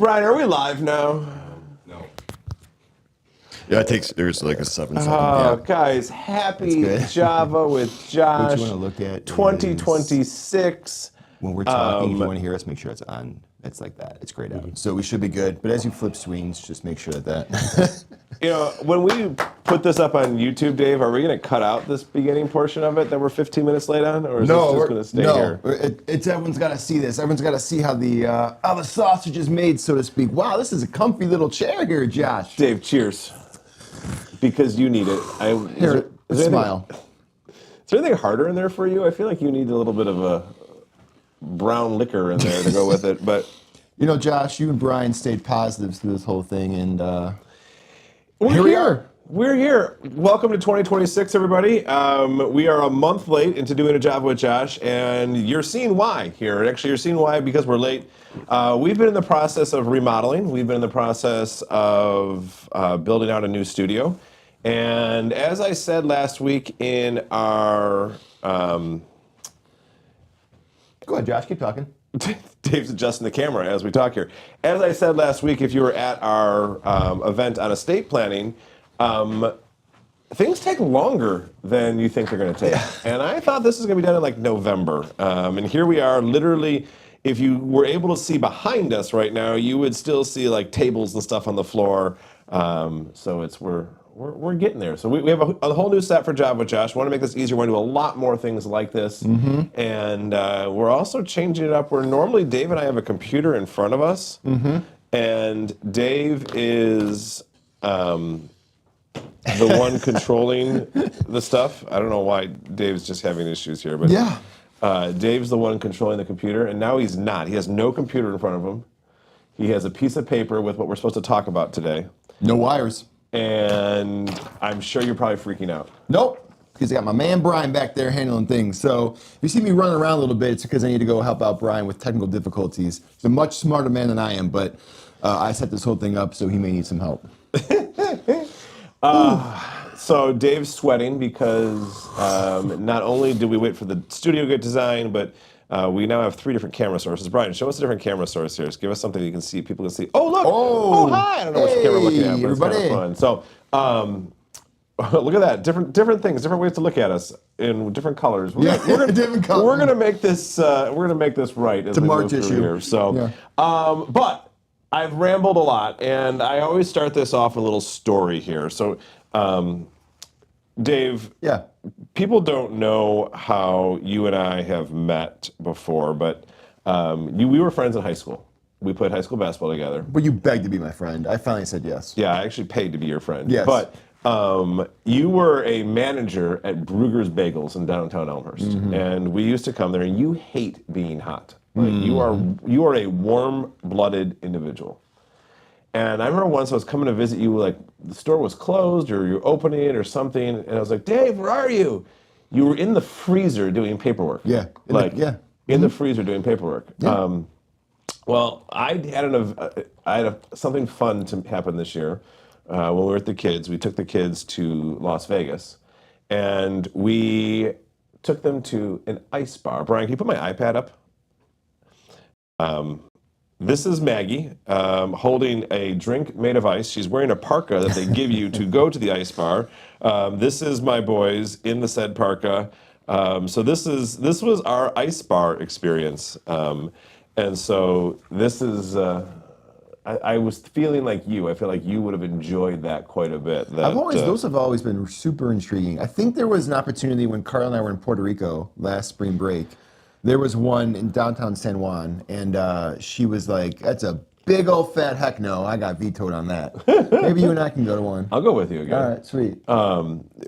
Brian, are we live now? No. Yeah, there's like a 7-second Oh, gap. guys, happy Java with Josh. What you want to look at 2026. When we're talking, if you want to hear us, make sure it's on. It's like that. It's grayed out. So we should be good. But as you flip screens, just make sure that. You know, when we put this up on YouTube, Dave, are we going to cut out this beginning portion of it that we're 15 minutes late on? Or is this just going to stay here? It's everyone's got to see this. Everyone's got to see how the sausage is made, so to speak. Wow, this is a comfy little chair here, Josh. Dave, cheers. Because you need it. Smile. Is there anything harder in there for you? I feel like you need a little bit of a brown liquor in there to go with it. But you know, Josh, you and Brian stayed positive through this whole thing, and we're here. We're here. Welcome to 2026, everybody. We are a month late into doing a Java with Josh, and you're seeing why here. Actually, you're seeing why because we're late. We've been in the process of remodeling. We've been in the process of building out a new studio. And as I said last week in our... Go ahead, Josh. Keep talking. Dave's adjusting the camera as we talk here. As I said last week, if you were at our event on estate planning, things take longer than you think they're going to take. And I thought this was going to be done in like November. And here we are, literally, if you were able to see behind us right now, you would still see like tables and stuff on the floor. So we're getting there. So we have a whole new set for Java with Josh. We want to make this easier. We want to do a lot more things like this. And we're also changing it up where normally Dave and I have a computer in front of us. And Dave is the one controlling the stuff. I don't know why Dave's just having issues here. But Dave's the one controlling the computer. And now he's not. He has no computer in front of him. He has a piece of paper with what we're supposed to talk about today. No wires. And I'm sure you're probably freaking out. Nope, because I got my man Brian back there handling things. So if you see me running around a little bit, it's because I need to go help out Brian with technical difficulties. He's a much smarter man than I am, but I set this whole thing up, so he may need some help. So Dave's sweating because not only did we wait for the studio to get designed, but we now have 3 different camera sources. Brian, show us a different camera source here. Just give us something you can see. People can see. Oh, look. Oh, hi. I don't know which camera we're looking at, but everybody. It's kind of fun. So look at that. Different things, different ways to look at us in different colors. We're gonna make this. We're gonna make this right as we move through here. So, but I've rambled a lot, and I always start this off with a little story here. So, Dave. Yeah. People don't know how you and I have met before, but we were friends in high school. We played high school basketball together. But you begged to be my friend. I finally said yes. Yeah, I actually paid to be your friend. Yes. But you were a manager at Bruegger's Bagels in downtown Elmhurst. And we used to come there, and you hate being hot. Like, you are a warm-blooded individual. And I remember once I was coming to visit you, like the store was closed or you're opening it or something, and I was like, Dave, where are you? You were in the freezer doing paperwork. Yeah. In the freezer doing paperwork. Yeah. Well, I had something fun to happen this year when we were with the kids. We took the kids to Las Vegas, and we took them to an ice bar. Brian, can you put my iPad up? This is Maggie holding a drink made of ice. She's wearing a parka that they give you to go to the ice bar. This is my boys in the said parka. So this was our ice bar experience. And so this is, I was feeling like you. I feel like you would have enjoyed that quite a bit. Those have always been super intriguing. I think there was an opportunity when Carl and I were in Puerto Rico last spring break. There was one in downtown San Juan, and she was like, that's a big old fat heck no. I got vetoed on that. Maybe you and I can go to one. I'll go with you again. All right, sweet.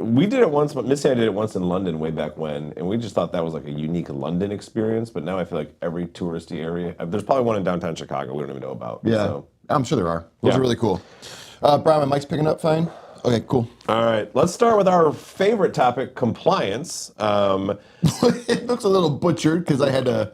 We did it once, but Missy and I did it once in London way back when, and we just thought that was like a unique London experience, but now I feel like every touristy area, there's probably one in downtown Chicago we don't even know about. Yeah, so. I'm sure there are. Those are really cool. Brian, my mic's picking up fine? Okay, cool. All right, let's start with our favorite topic, compliance. It looks a little butchered because I had to...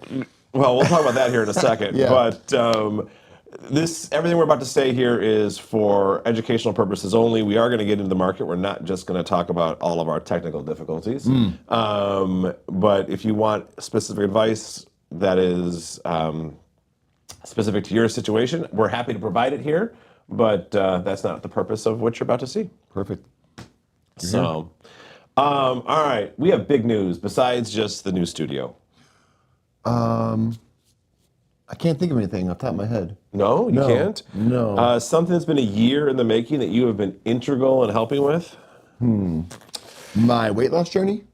Well, we'll talk about that here in a second. But everything we're about to say here is for educational purposes only. We are going to get into the market. We're not just going to talk about all of our technical difficulties. But if you want specific advice that is specific to your situation. We're happy to provide it here, but that's not the purpose of what you're about to see. Perfect. So, all right, we have big news besides just the new studio. I can't think of anything off the top of my head. No, you can't? No. Something that's been a year in the making that you have been integral in helping with? My weight loss journey?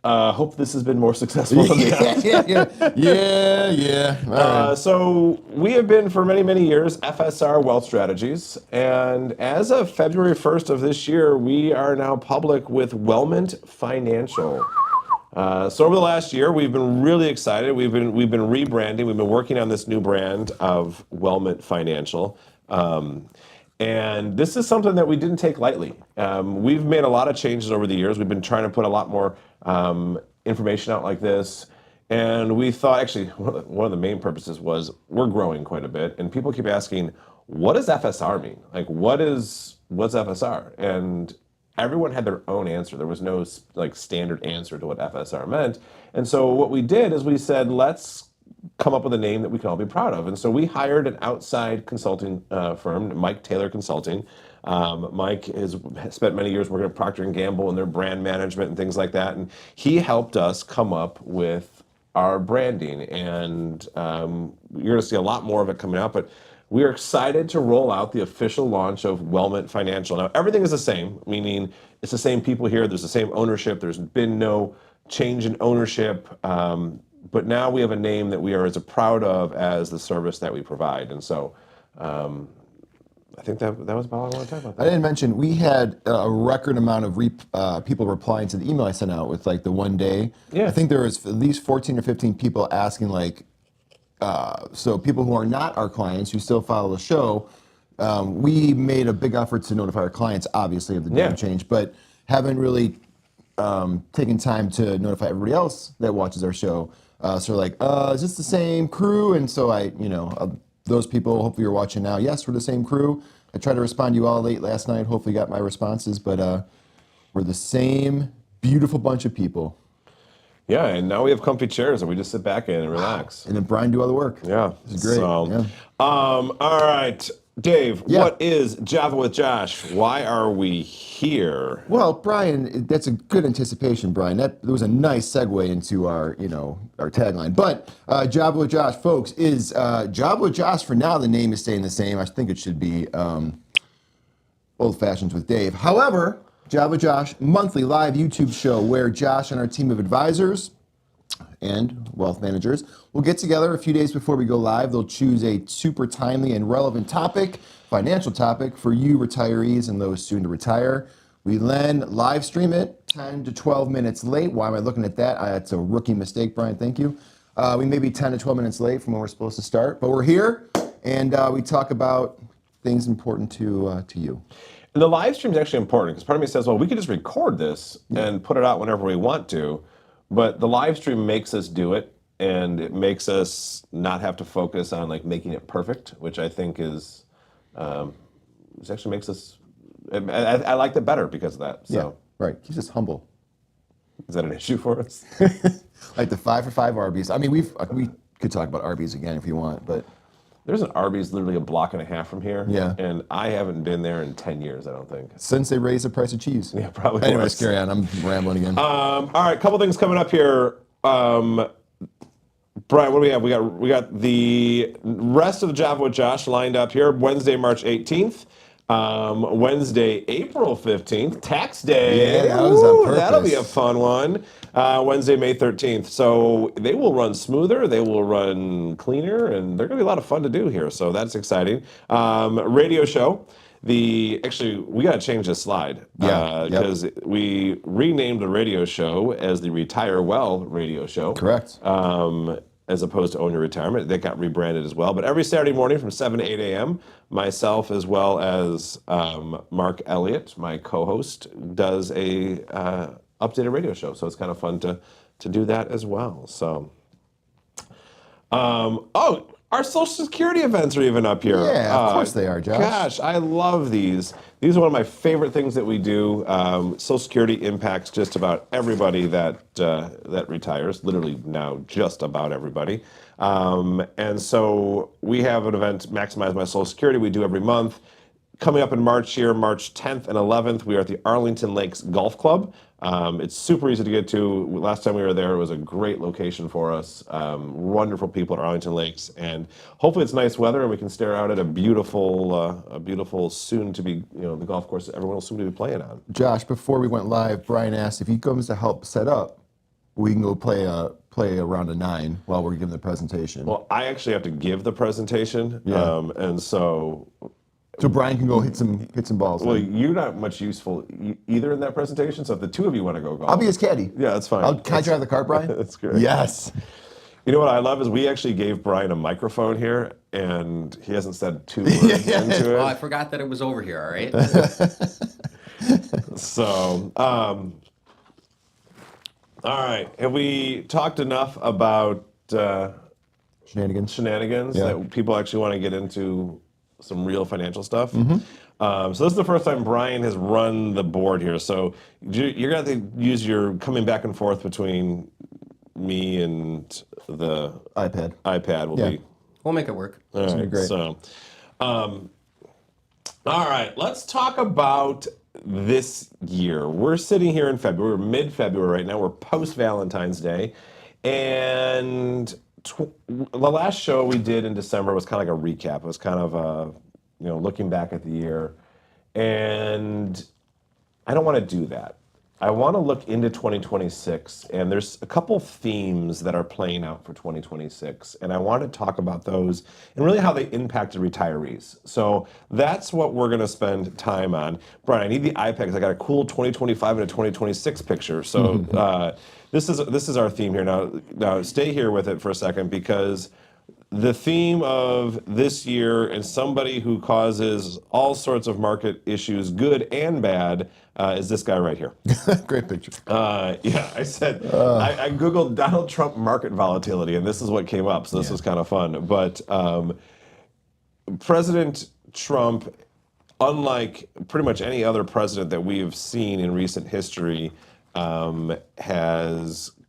Hope this has been more successful than that. Yeah. All right. So we have been for many, many years FSR Wealth Strategies, and as of February 1st of this year, we are now public with Wellment Financial. So over the last year, we've been really excited. We've been rebranding. We've been working on this new brand of Wellment Financial. And this is something that we didn't take lightly. We've made a lot of changes over the years. We've been trying to put a lot more information out like this. And we thought, actually, one of the main purposes was we're growing quite a bit. And people keep asking, what does FSR mean? Like, what's FSR? And everyone had their own answer. There was no like standard answer to what FSR meant. And so what we did is we said, let's come up with a name that we can all be proud of. And so we hired an outside consulting firm, Mike Taylor Consulting. Mike has spent many years working at Procter & Gamble and their brand management and things like that. And he helped us come up with our branding. And you're going to see a lot more of it coming out. But we are excited to roll out the official launch of Wellment Financial. Now, everything is the same, meaning it's the same people here. There's the same ownership. There's been no change in ownership. But now we have a name that we are as proud of as the service that we provide. And so I think that was about all I want to talk about. I didn't mention, we had a record amount of people replying to the email I sent out with like the one day. Yeah. I think there was at least 14 or 15 people asking like, so people who are not our clients, who still follow the show, we made a big effort to notify our clients, obviously, of the name change, but haven't really taken time to notify everybody else that watches our show. So like, is this the same crew? And so those people, hopefully you're watching now, yes, we're the same crew. I tried to respond to you all late last night, hopefully got my responses, but we're the same beautiful bunch of people. Yeah, and now we have comfy chairs and we just sit back in and relax. And then Brian do all the work. Yeah. It's great. So, all right, Dave, what is Java with Josh? Why are we here? Well, Brian, that's a good anticipation, Brian. That was a nice segue into our tagline. But Java with Josh, folks, is Java with Josh for now. The name is staying the same. I think it should be Old Fashions with Dave. However, Java with Josh, monthly live YouTube show where Josh and our team of advisors and wealth managers will get together a few days before we go live. They'll choose a super timely and relevant topic, financial topic, for you retirees and those soon to retire. We then live stream it 10 to 12 minutes late. Why am I looking at that? That's a rookie mistake, Brian. Thank you. We may be 10 to 12 minutes late from when we're supposed to start, but we're here, and we talk about things important to you. And the live stream is actually important because part of me says, well, we could just record this and put it out whenever we want to. But the live stream makes us do it, and it makes us not have to focus on like making it perfect, which I think is, which actually makes us, I liked it better because of that. So. Yeah, right. Keeps us humble. Is that an issue for us? Like the 5 for 5 Arby's. I mean, we could talk about Arby's again if you want, but. There's an Arby's literally a block and a half from here. Yeah. And I haven't been there in 10 years, I don't think. Since they raised the price of cheese. Yeah, probably. Anyways, carry on. I'm rambling again. All right, couple things coming up here. Brian, what do we have? We got the rest of the Java with Josh lined up here. Wednesday, March 18th. Wednesday, April 15th, tax day. Yeah, that was on purpose. That'll be a fun one. Wednesday, May 13th. So they will run smoother, they will run cleaner, and they're going to be a lot of fun to do here. So that's exciting. Radio show. Actually, we got to change this slide. Because we renamed the radio show as the Retire Well radio show. Correct. As opposed to Own Your Retirement. That got rebranded as well. But every Saturday morning from 7 to 8 a.m., myself as well as Mark Elliott, my co-host, does a updated radio show. So it's kind of fun to do that as well. So, Our Social Security events are even up here. Yeah, of course they are, Josh. Gosh, I love these. These are one of my favorite things that we do. Social Security impacts just about everybody that retires. Literally now, just about everybody. And so we have an event, Maximize My Social Security. We do every month. Coming up in March here, March 10th and 11th, we are at the Arlington Lakes Golf Club. It's super easy to get to. Last time we were there, it was a great location for us. Wonderful people at Arlington Lakes, and hopefully it's nice weather and we can stare out at a beautiful soon-to-be, the golf course that everyone will soon to be playing on. Josh, before we went live, Brian asked if he comes to help set up, we can go play a round of 9 while we're giving the presentation. Well, I actually have to give the presentation, and so. So Brian can go hit some balls. Well, you're not much useful either in that presentation, so if the two of you want to go golf. I'll be his caddy. Yeah, that's fine. Can I drive the cart, Brian? That's great. Yes. You know what I love is we actually gave Brian a microphone here, and he hasn't said 2 words into it. Well, I forgot that it was over here, all right? So, all right. Have we talked enough about Shenanigans. that people actually want to get into some real financial stuff? So this is the first time Brian has run the board here. So you're going to have to use your coming back and forth between me and the iPad. Will be. We'll make it work. All right, great. So, all right, let's talk about this year. We're sitting here in February, we're mid-February right now. We're post-Valentine's Day. And the last show we did in December was kind of like a recap. It was kind of, looking back at the year. And I don't want to do that. I want to look into 2026, and there's a couple themes that are playing out for 2026, and I want to talk about those and really how they impacted retirees. So that's what we're going to spend time on. Brian, I need the iPad because I got a cool 2025 and a 2026 picture. So this is our theme here. Now stay here with it for a second, because the theme of this year, and somebody who causes all sorts of market issues, good and bad, is this guy right here. Great picture. I said, I Googled Donald Trump market volatility, and this is what came up, so this was kind of fun. But President Trump, unlike pretty much any other president that we have seen in recent history,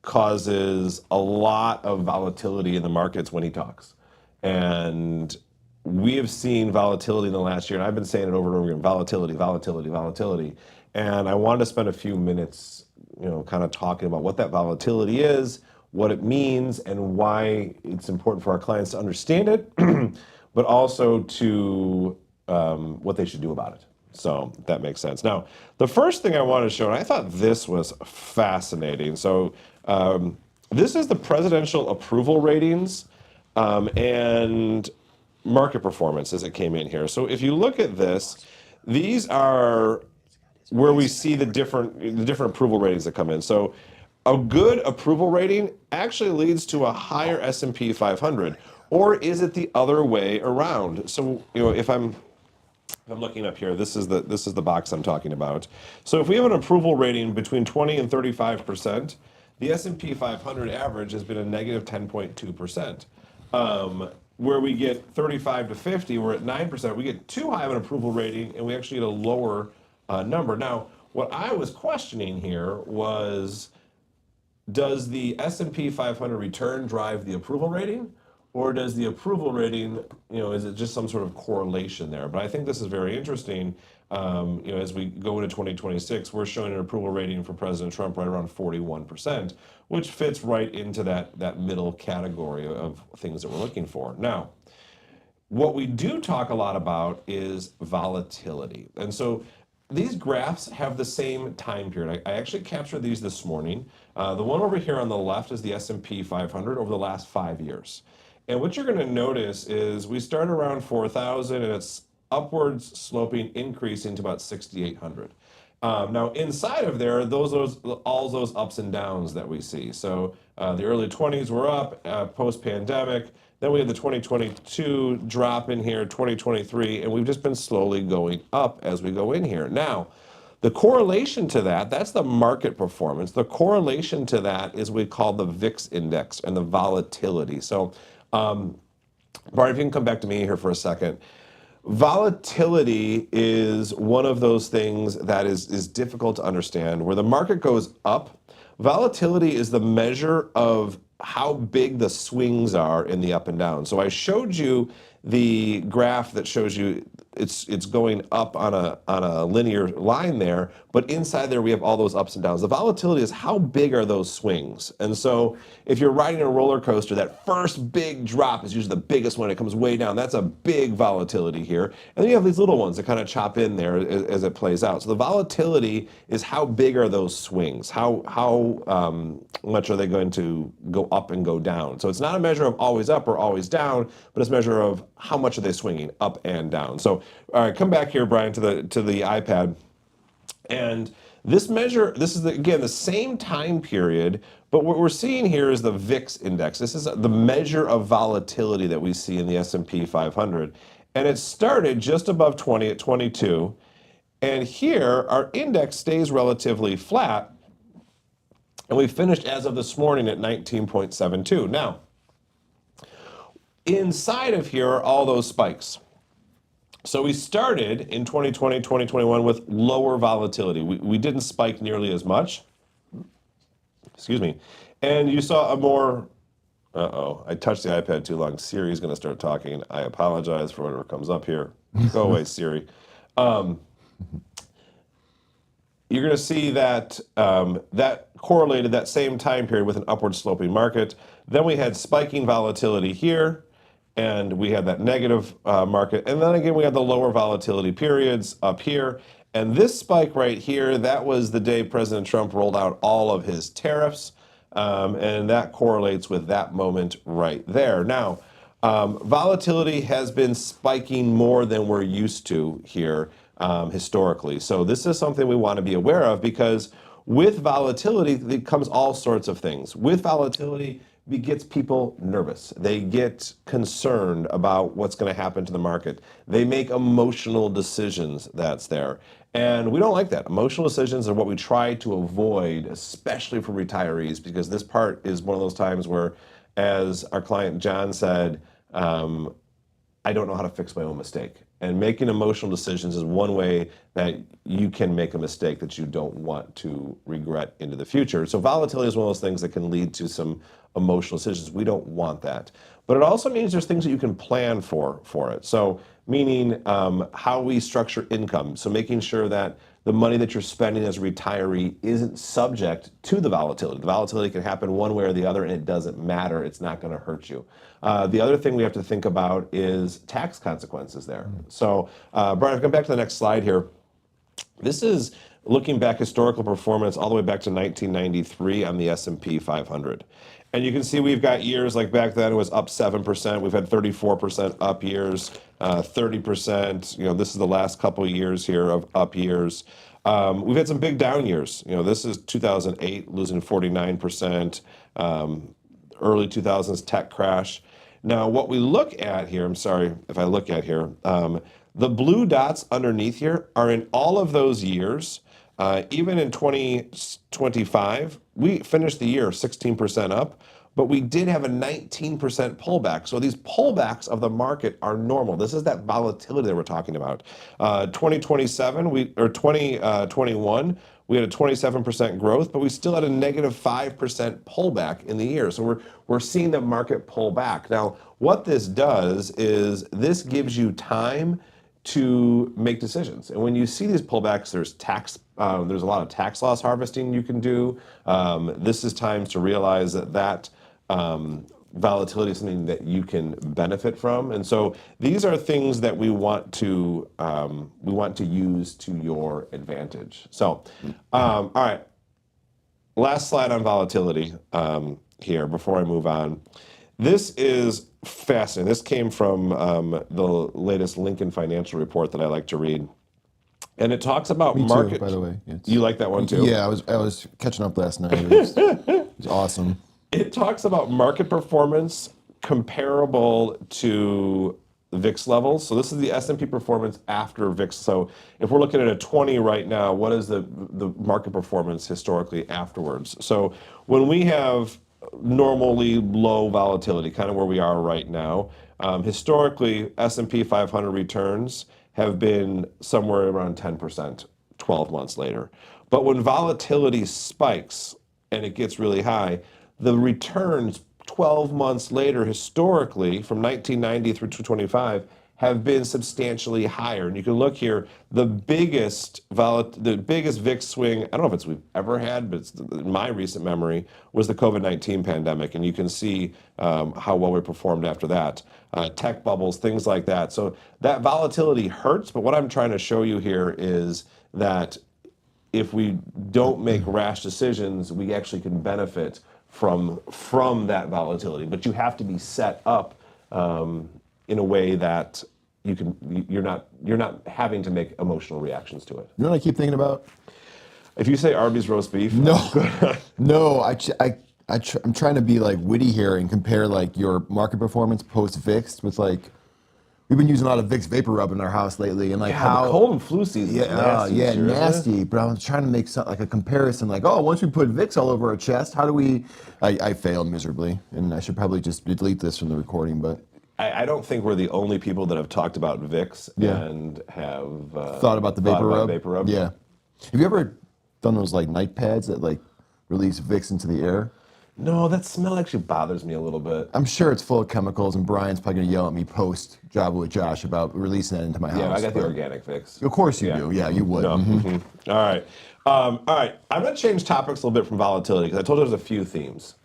causes a lot of volatility in the markets when he talks. And we have seen volatility in the last year, and I've been saying it over and over again, volatility, volatility, volatility. And I wanted to spend a few minutes, kind of talking about what that volatility is, what it means, and why it's important for our clients to understand it, but also to what they should do about it. So that makes sense. Now, the first thing I wanted to show, and I thought this was fascinating. So this is the presidential approval ratings and market performance as it came in here. So if you look at this, these are where we see the different approval ratings that come in. So a good approval rating actually leads to a higher S&P 500, or is it the other way around? So if I'm looking up here, this is the box I'm talking about. So if we have an approval rating between 20 and 35%, the S&P 500 average has been a negative 10.2%. Where we get 35 to 50, we're at 9%. We get too high of an approval rating, and we actually get a lower number. Now, what I was questioning here was, does the S&P 500 return drive the approval rating? Or does the approval rating, is it just some sort of correlation there? But I think this is very interesting. As we go into 2026, we're showing an approval rating for President Trump right around 41%, which fits right into that middle category of things that we're looking for. Now, what we do talk a lot about is volatility. And so these graphs have the same time period. I actually captured these this morning. The one over here on the left is the S&P 500 over the last 5 years. And what you're going to notice is we start around 4,000, and it's upwards sloping, increasing to about 6,800. Now, inside of there, all those ups and downs that we see. So the early 20s were up, post-pandemic. Then we had the 2022 drop in here, 2023, and we've just been slowly going up as we go in here. Now, the correlation to that's the market performance. The correlation to that is what we call the VIX index and the volatility. So Brian, if you can come back to me here for a second. Volatility is one of those things that is difficult to understand. Where the market goes up, volatility is the measure of how big the swings are in the up and down. So I showed you the graph that shows you it's going up on a linear line there, but inside there we have all those ups and downs. The volatility is how big are those swings. And so if you're riding a roller coaster, that first big drop is usually the biggest one. It comes way down. That's a big volatility here. And then you have these little ones that kind of chop in there as it plays out. So the volatility is how big are those swings? How much are they going to go up and go down? So it's not a measure of always up or always down, but it's a measure of how much are they swinging up and down. So, all right, come back here, Brian, to the iPad. And this measure, this is, again, the same time period, but what we're seeing here is the VIX index. This is the measure of volatility that we see in the S&P 500. And it started just above 20 at 22. And here, our index stays relatively flat. And we finished, as of this morning, at 19.72. Now, inside of here are all those spikes. So we started in 2020, 2021 with lower volatility. We didn't spike nearly as much. Excuse me. And you saw a more, I touched the iPad too long. Siri's going to start talking. I apologize for whatever comes up here. Go away, Siri. You're going to see that that correlated that same time period with an upward sloping market. Then we had spiking volatility here, and we had that negative market. And then again, we had the lower volatility periods up here. And this spike right here, that was the day President Trump rolled out all of his tariffs. And that correlates with that moment right there. Now, volatility has been spiking more than we're used to here historically. So this is something we want to be aware of, because with volatility comes all sorts of things. With volatility, it gets people nervous. They get concerned about what's going to happen to the market. They make emotional decisions that's there. And we don't like that. Emotional decisions are what we try to avoid, especially for retirees, because this part is one of those times where, as our client John said, I don't know how to fix my own mistake. And making emotional decisions is one way that you can make a mistake that you don't want to regret into the future. So volatility is one of those things that can lead to some emotional decisions. We don't want that. But it also means there's things that you can plan for it. So meaning how we structure income. So making sure that the money that you're spending as a retiree isn't subject to the volatility. The volatility can happen one way or the other, and it doesn't matter. It's not going to hurt you. The other thing we have to think about is tax consequences there. So, Brian, if I come back to the next slide here, this is looking back historical performance all the way back to 1993 on the S&P 500. And you can see we've got years like back then it was up 7%. We've had 34% up years, 30%. You know, this is the last couple of years here of up years. We've had some big down years. You know, this is 2008 losing 49%, early 2000s tech crash. Now, what we look at here, I'm sorry if I look at here, the blue dots underneath here are in all of those years. Even in 2025, we finished the year 16% up, but we did have a 19% pullback. So these pullbacks of the market are normal. This is that volatility that we're talking about. 2021, we had a 27% growth, but we still had a negative 5% pullback in the year. So we're seeing the market pull back. Now, what this does is this gives you time to make decisions. And when you see these pullbacks, there's a lot of tax loss harvesting you can do. This is times to realize that volatility is something that you can benefit from. And so these are things that we want to use to your advantage. So, all right, last slide on volatility here before I move on. This is fascinating. This came from the latest Lincoln Financial Report that I like to read. And it talks about Me market. too, by the way. You like that one too? Yeah, I was catching up last night. It was awesome. It talks about market performance comparable to VIX levels. So this is the S&P performance after VIX. So if we're looking at a 20 right now, what is the market performance historically afterwards? So when we have normally low volatility, kind of where we are right now. Historically, S&P 500 returns have been somewhere around 10% 12 months later. But when volatility spikes and it gets really high, the returns 12 months later, historically, from 1990 through 2025, have been substantially higher. And you can look here, the biggest VIX swing, I don't know if it's we've ever had, but it's in my recent memory, was the COVID-19 pandemic. And you can see how well we performed after that. Tech bubbles, things like that. So that volatility hurts, but what I'm trying to show you here is that if we don't make rash decisions, we actually can benefit from that volatility. But you have to be set up in a way that you're not having to make emotional reactions to it. You know what I keep thinking about? If you say Arby's roast beef, No, I'm trying to be like witty here and compare like your market performance post VIX with like we've been using a lot of Vicks Vapor Rub in our house lately, and like how the cold and flu season is nasty. Yeah, this year, isn't it? nasty. But I was trying to make like a comparison, like, oh, once we put Vicks all over our chest, how do we? I failed miserably, and I should probably just delete this from the recording. But I don't think we're the only people that have talked about Vicks and have thought about the Vapor Rub. Vapor Rub. Yeah. Have you ever done those like night pads that like release Vicks into the air? No, that smell actually bothers me a little bit. I'm sure it's full of chemicals, and Brian's probably gonna yell at me post Java with Josh about releasing that into my house. Yeah, I got the but- organic Vicks. Of course you do. Yeah, you would. No. Mhm. All right. All right. I'm going to change topics a little bit from volatility because I told you there's a few themes.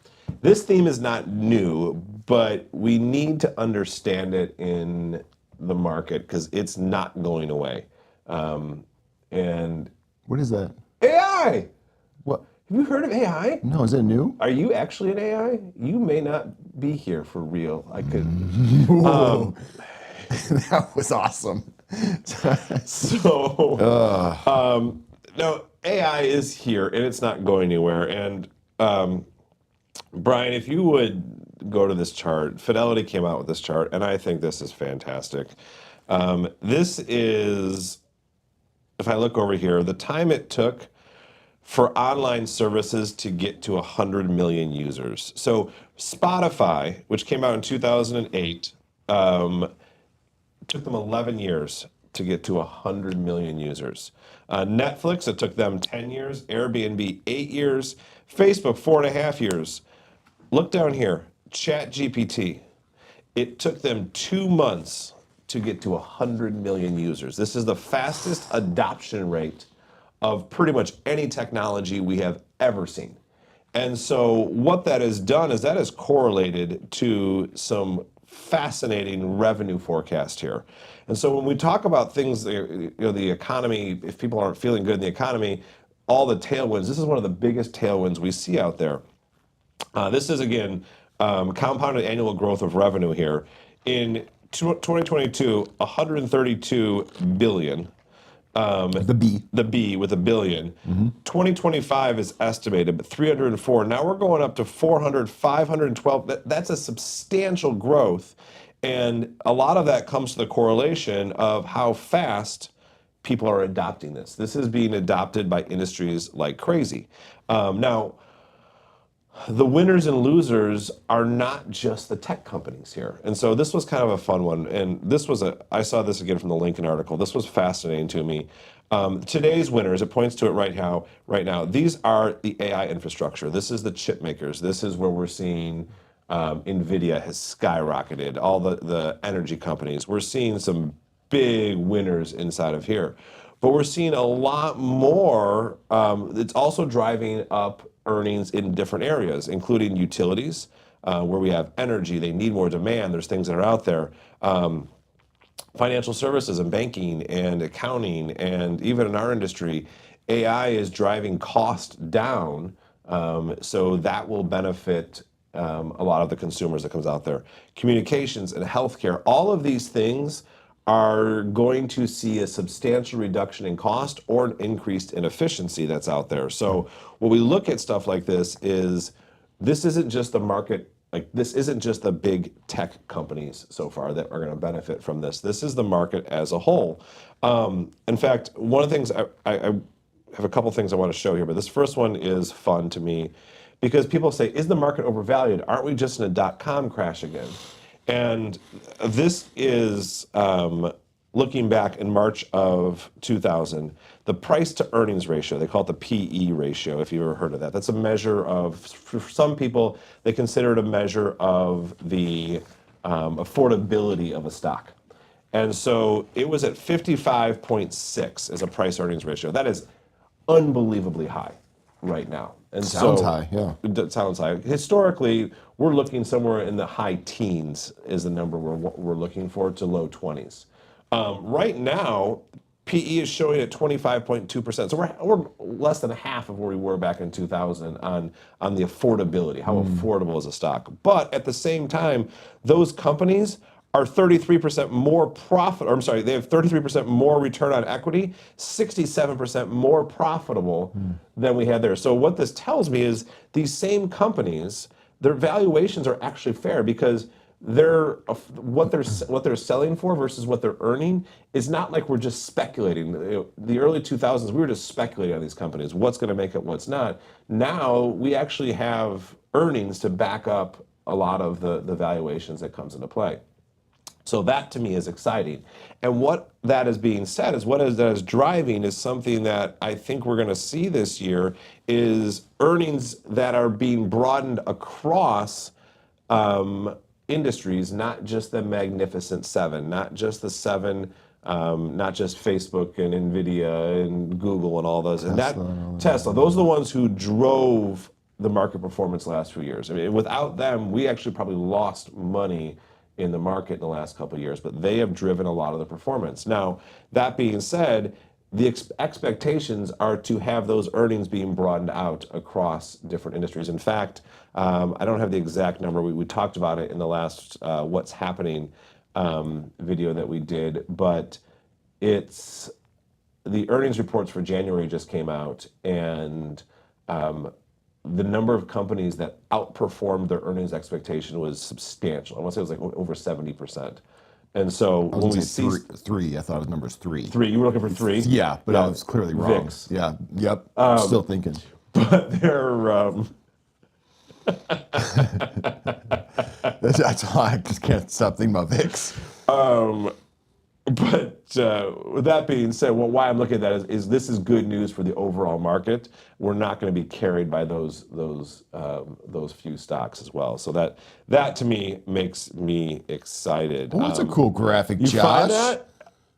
This theme is not new, but we need to understand it in the market because it's not going away. And What is that? AI. What? Have you heard of AI? No, is it new? Are you actually an AI? You may not be here for real. I could. That was awesome. So, no, AI is here and it's not going anywhere. And Brian, if you would go to this chart, Fidelity came out with this chart, and I think this is fantastic. This is, if I look over here, the time it took for online services to get to 100 million users. So Spotify, which came out in 2008, took them 11 years to get to 100 million users. Netflix, it took them 10 years. Airbnb, 8 years. Facebook, 4.5 years. Look down here, ChatGPT. It took them 2 months to get to 100 million users. This is the fastest adoption rate of pretty much any technology we have ever seen. And so what that has done is that has correlated to some fascinating revenue forecast here. And so when we talk about things, the economy, if people aren't feeling good in the economy, all the tailwinds, this is one of the biggest tailwinds we see out there. This is, again, compounded annual growth of revenue here. In 2022, 132 billion. The B with a billion. 2025 is estimated, but 304. Now we're going up to 400, 512. That's a substantial growth. And a lot of that comes to the correlation of how fast people are adopting this. This is being adopted by industries like crazy. Now, the winners and losers are not just the tech companies here. And so this was kind of a fun one. And this was I saw this again from the Lincoln article. This was fascinating to me. Today's winners, it points to it right now, these are the AI infrastructure. This is the chip makers. This is where we're seeing NVIDIA has skyrocketed, all the energy companies. We're seeing some big winners inside of here. But we're seeing a lot more. It's also driving up earnings in different areas, including utilities, where we have energy. They need more demand. There's things that are out there. Financial services and banking and accounting, and even in our industry, AI is driving cost down. So that will benefit a lot of the consumers that comes out there. Communications and healthcare, all of these things are going to see a substantial reduction in cost or an increase in efficiency that's out there. So when we look at stuff like this isn't just the market, like this isn't just the big tech companies so far that are going to benefit from this. This is the market as a whole. In fact, one of the things, I have a couple things I want to show here, but this first one is fun to me. because people say, is the market overvalued? Aren't we just in a dot-com crash again? And this is looking back in March of 2000, the price to earnings ratio, they call it the PE ratio, if you've ever heard of that. That's a measure of, for some people, they consider it a measure of the affordability of a stock. And so it was at 55.6 as a price earnings ratio. That is unbelievably high right now. And Sounds so, high, yeah. It sounds high. Historically, we're looking somewhere in the high teens is the number we're looking for, to low 20s. Right now, PE is showing at 25.2%. So we're less than half of where we were back in 2000 on the affordability, how affordable is a stock. But at the same time, those companies are 33% more profit, or I'm sorry, they have 33% more return on equity, 67% more profitable than we had there. So what this tells me is these same companies, their valuations are actually fair, because what they're selling for versus what they're earning is not like we're just speculating. The early 2000s, we were just speculating on these companies, what's going to make it, what's not. Now we actually have earnings to back up a lot of the valuations that comes into play. So that to me is exciting. And what that is being said is that is driving is something that I think we're going to see this year is earnings that are being broadened across industries, not just the Magnificent Seven, not just the seven, not just Facebook and Nvidia and Google and all those. Tesla, those are the ones who drove the market performance the last few years. I mean, without them, we actually probably lost money in the market in the last couple of years, but they have driven a lot of the performance. Now, that being said, the expectations are to have those earnings being broadened out across different industries. In fact, I don't have the exact number. We talked about it in the last What's Happening video that we did, but it's the earnings reports for January just came out, and the number of companies that outperformed their earnings expectation was substantial. I want to say it was like over 70%. And so when we see three, I thought the number was three. Three, you were looking for three? Yeah, but I was clearly wrong. VIX. Yeah, yep. Still thinking. But they're That's all. I just can't stop thinking about VIX. But with that being said, why I'm looking at that is this is good news for the overall market. We're not going to be carried by those few stocks as well. So that to me makes me excited. Oh, that's a cool graphic, you Josh. find that?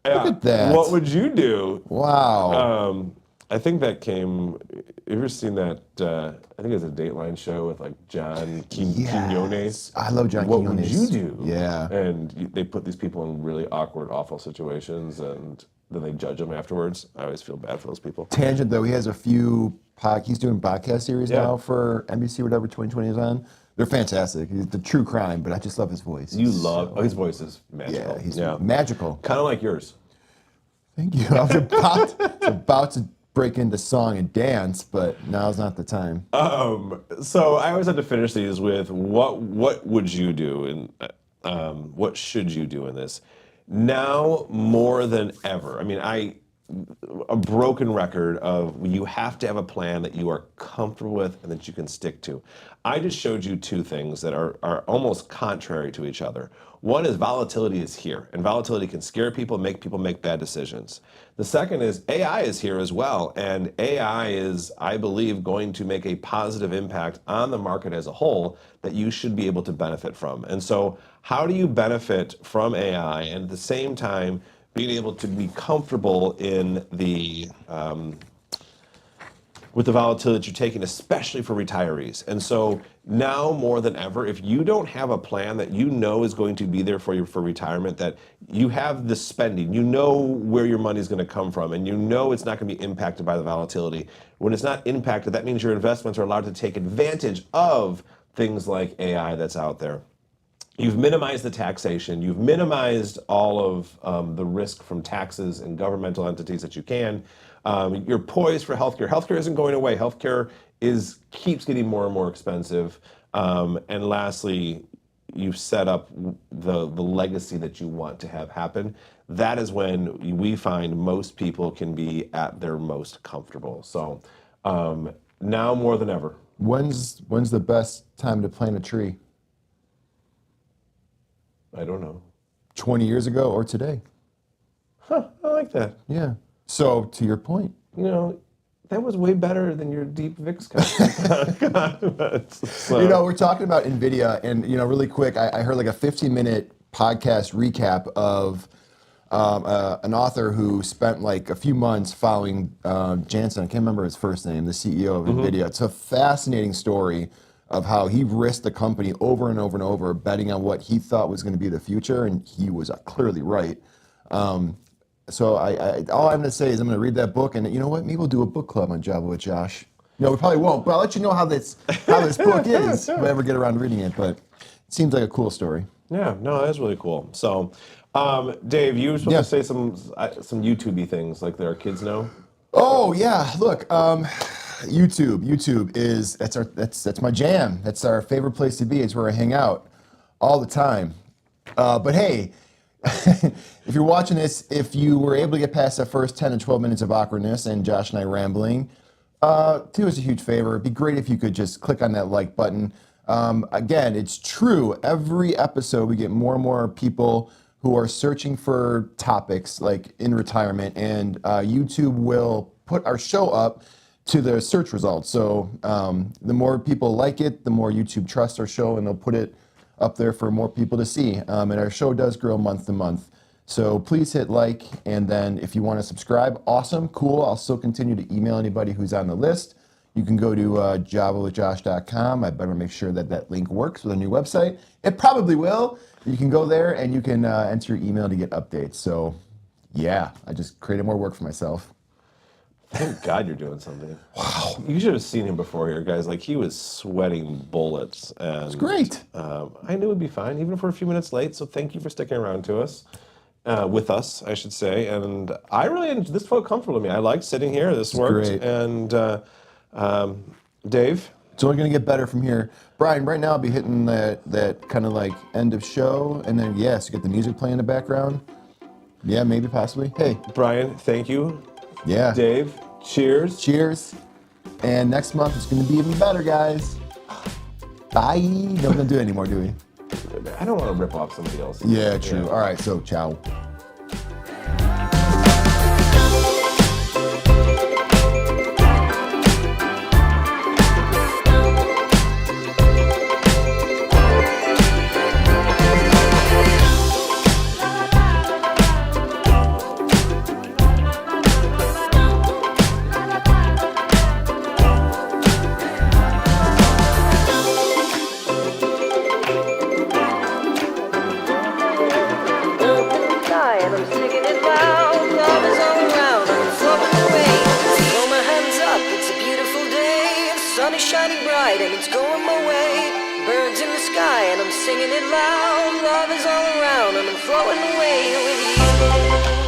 Look at that. What would you do? Wow. I think that came. You ever seen that? I think it's a Dateline show with like John Quinones. I love John What Quinones. would you do? Yeah. And they put these people in really awkward, awful situations, and then they judge them afterwards. I always feel bad for those people. Tangent though, he has a few he's doing podcast series now for NBC, whatever 2020 is on. They're fantastic. He's the true crime, but I just love his voice. His voice is magical. Yeah, he's magical. Kind of like yours. Thank you. I was about to break into song and dance, but now's not the time. So I always have to finish these with what would you do, and what should you do in this? Now more than ever. I mean, a broken record of you have to have a plan that you are comfortable with and that you can stick to. I just showed you two things that are almost contrary to each other. One is volatility is here, and volatility can scare people make bad decisions. The second is AI is here as well, and AI is, I believe, going to make a positive impact on the market as a whole that you should be able to benefit from. And so how do you benefit from AI and at the same time being able to be comfortable in the with the volatility that you're taking, especially for retirees? And so now more than ever, if you don't have a plan that you know is going to be there for you for retirement, that you have the spending, you know where your money is going to come from, and you know it's not going to be impacted by the volatility. When it's not impacted, that means your investments are allowed to take advantage of things like AI that's out there. You've minimized the taxation. You've minimized all of the risk from taxes and governmental entities that you can. You're poised for healthcare. Healthcare isn't going away. Healthcare keeps getting more and more expensive. And lastly, you've set up the legacy that you want to have happen. That is when we find most people can be at their most comfortable. So now more than ever, When's the best time to plant a tree? I don't know. 20 years ago or today? Huh, I like that. Yeah. So to your point. You know, that was way better than your deep VIX cut. So, We're talking about NVIDIA, and really quick, I heard like a 15-minute podcast recap of an author who spent like a few months following Jansen. I can't remember his first name, the CEO of NVIDIA. It's a fascinating story of how he risked the company over and over and over, betting on what he thought was going to be the future, and he was clearly right. So all I'm going to say is I'm going to read that book, and you know what? Maybe we'll do a book club on Java with Josh. No, we probably won't, but I'll let you know how this book is if I ever get around to reading it. But it seems like a cool story. yeah, no, that's really cool. So, Dave, you were supposed to say some YouTube-y things like that our kids know. Oh yeah, look, YouTube is that's my jam. That's our favorite place to be. It's where I hang out all the time. But hey, if you're watching this, if you were able to get past that first 10 to 12 minutes of awkwardness and Josh and I rambling, do us a huge favor. It'd be great if you could just click on that like button. Again, it's true. Every episode we get more and more people who are searching for topics like in retirement, and YouTube will put our show up to the search results. So the more people like it, the more YouTube trusts our show, and they'll put it up there for more people to see. And our show does grow month to month. So please hit like, and then if you want to subscribe, awesome, cool. I'll still continue to email anybody who's on the list. You can go to javawithjosh.com. I better make sure that link works with a new website. It probably will. You can go there and you can enter your email to get updates. So yeah, I just created more work for myself. Thank God you're doing something. Wow. You should have seen him before here, guys. Like, he was sweating bullets. And, It's great. I knew it'd be fine, even if we're a few minutes late. So thank you for sticking around with us, I should say. And I really, this felt comfortable to me. I liked sitting here. This worked. Great. And Dave? It's only going to get better from here. Brian, right now I'll be hitting that kind of like end of show. And then, yes, you get the music playing in the background. Yeah, maybe, possibly. Hey. Brian, thank you. Yeah. Dave, cheers. Cheers. And next month it's going to be even better, guys. Bye. No, we don't do it anymore, do we? I don't want to rip off somebody else. Yeah, true. Yeah. All right, so ciao. Shining bright and it's going my way. Birds in the sky and I'm singing it loud. Love is all around and I'm flowing away with you.